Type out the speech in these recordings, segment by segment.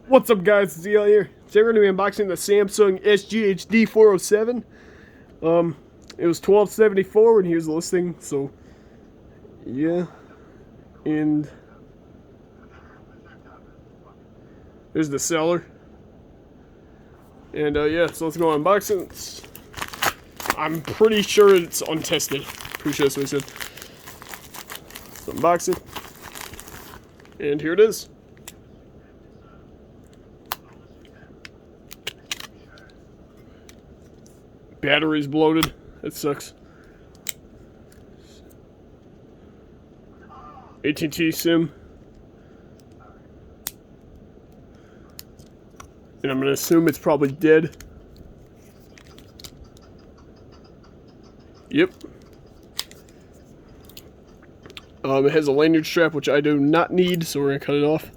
What's up, guys? It's Eli here. Today we're going to be unboxing the Samsung SGH D407. It was $12.74 when he was listing, so yeah. And there's the seller. And yeah, so let's go unbox it. I'm pretty sure it's untested. Pretty sure that's what he said. So unbox it. And here it is. Battery's bloated. That sucks. AT&T SIM. And I'm going to assume it's probably dead. Yep. It has a lanyard strap, which I do not need, so we're going to cut it off.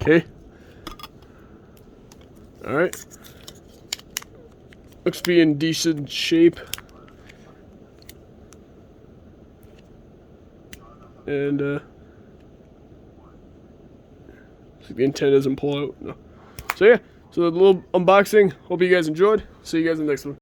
Okay. Alright. Looks to be in decent shape. And, the antenna doesn't pull out. No. So yeah, so a little unboxing. Hope you guys enjoyed. See you guys in the next one.